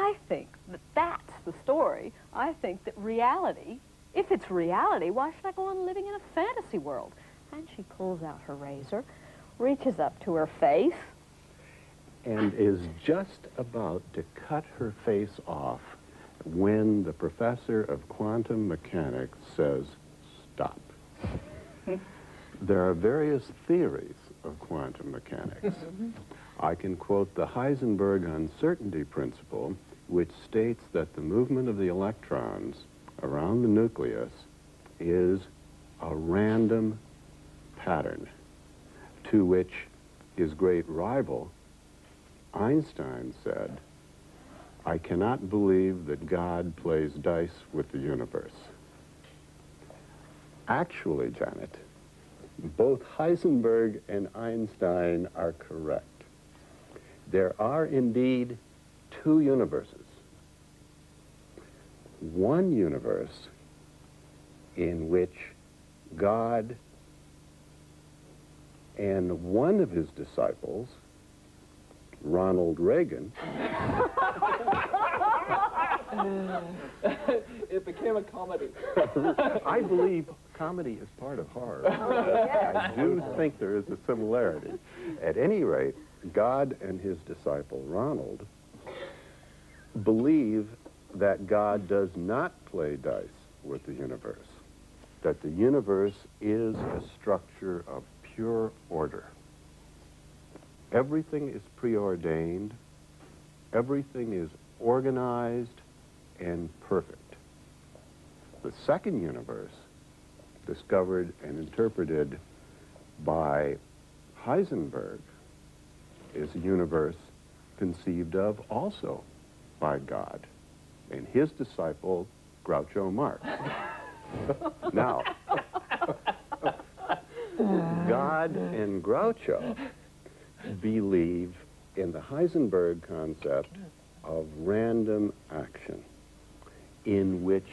I think that that's the story. I think that reality, if it's reality, why should I go on living in a fantasy world? And she pulls out her razor, reaches up to her face, and is just about to cut her face off when the professor of quantum mechanics says, stop. There are various theories of quantum mechanics. I can quote the Heisenberg uncertainty principle, which states that the movement of the electrons around the nucleus is a random pattern, to which his great rival, Einstein, said, I cannot believe that God plays dice with the universe. Actually, Janet, both Heisenberg and Einstein are correct. There are indeed two universes. One universe in which God and one of his disciples, Ronald Reagan, it became a comedy. I believe comedy is part of horror. I do think there is a similarity. At any rate, God and his disciple, Ronald, believe that God does not play dice with the universe, that the universe is a structure of pure order. Everything is preordained, everything is organized and perfect. The second universe, discovered and interpreted by Heisenberg, is a universe conceived of also by God and his disciple, Groucho Marx. Now, God and Groucho believe in the Heisenberg concept of random action, in which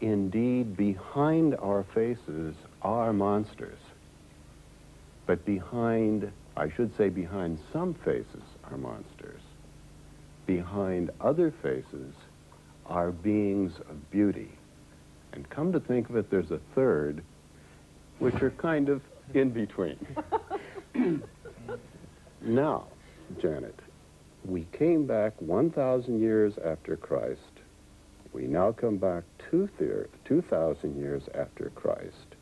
indeed behind our faces are monsters, but behind, I should say behind some faces are monsters. Behind other faces are beings of beauty. And come to think of it, there's a third, which are kind of in between. Now, Janet, we came back 1,000 years after Christ. We now come back 2,000 years after Christ,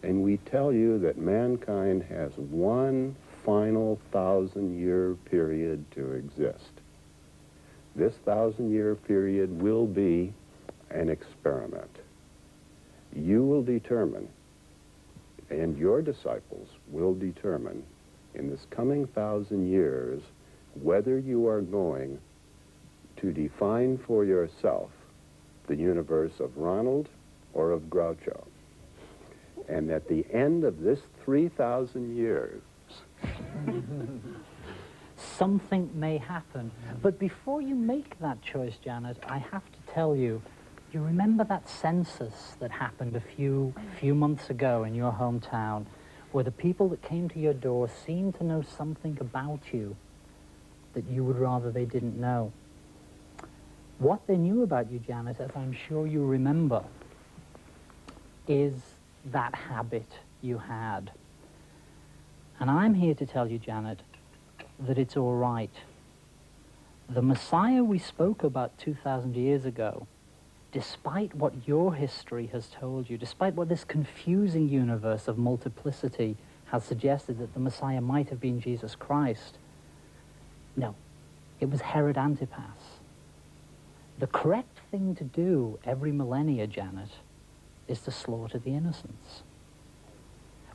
and we tell you that mankind has one final 1,000-year period to exist. This 1,000-year period will be an experiment. You will determine, and your disciples will determine, in this coming 1,000 years, whether you are going to define for yourself the universe of Ronald or of Groucho. And at the end of this 3,000 years, something may happen. But before you make that choice, Janet, I have to tell you, you remember that census that happened a few months ago in your hometown, where the people that came to your door seemed to know something about you that you would rather they didn't know. What they knew about you, Janet, as I'm sure you remember, is that habit you had. And I'm here to tell you, Janet, that it's all right. The Messiah we spoke about 2,000 years ago, despite what your history has told you, despite what this confusing universe of multiplicity has suggested that the Messiah might have been Jesus Christ, no, it was Herod Antipas. The correct thing to do every millennia, Janet, is to slaughter the innocents.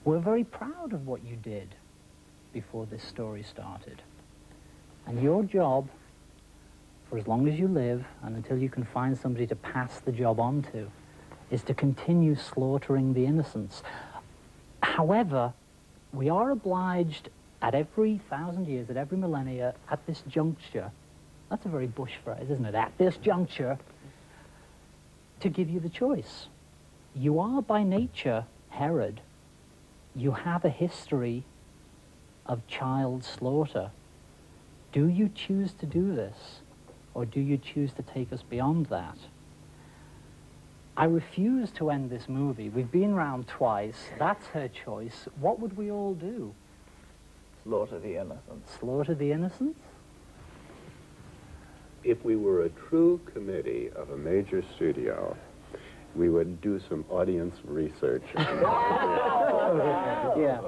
We're very proud of what you did before this story started. And your job, for as long as you live, and until you can find somebody to pass the job on to, is to continue slaughtering the innocents. However, we are obliged at every 1,000 years, at every millennia, at this juncture, that's a very Bush phrase, isn't it? At this juncture, to give you the choice. You are by nature Herod. You have a history of child slaughter. Do you choose to do this, or do you choose to take us beyond that? I refuse to end this movie. We've been round twice. That's her choice. What would we all do? Slaughter the innocent. Slaughter the innocent? If we were a true committee of a major studio, we would do some audience research. Yeah.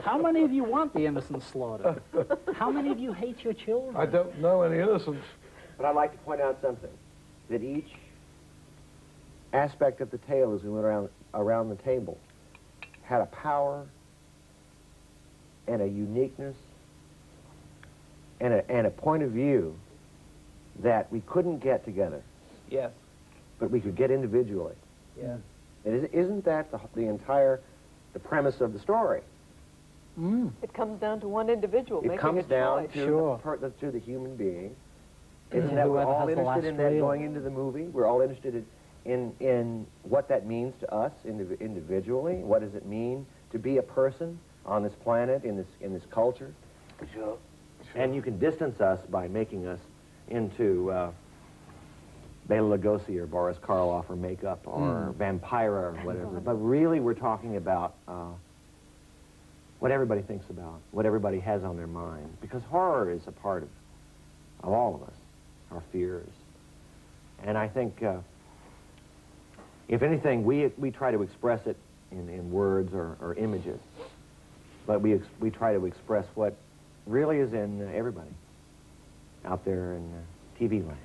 How many of you want the innocent slaughtered? How many of you hate your children? I don't know any innocents. But I'd like to point out something, that each aspect of the tale as we went around the table had a power and a uniqueness and a point of view that we couldn't get together, Yes. but we could get individually. Yes. And isn't that the premise of the story? It comes down to one individual making It comes a down choice. to the human being. Isn't that we're Whoever all has the interested in last that reel. going into the movie? We're all interested in what that means to us individually. What does it mean to be a person on this planet, in this culture? Sure. And you can distance us by making us into Bela Lugosi or Boris Karloff or Makeup or Vampira or whatever. But really we're talking about what everybody thinks about, what everybody has on their mind. Because horror is a part of all of us, our fears. And I think, if anything, we try to express it in words or images. But we try to express what really is in everybody out there in TV land.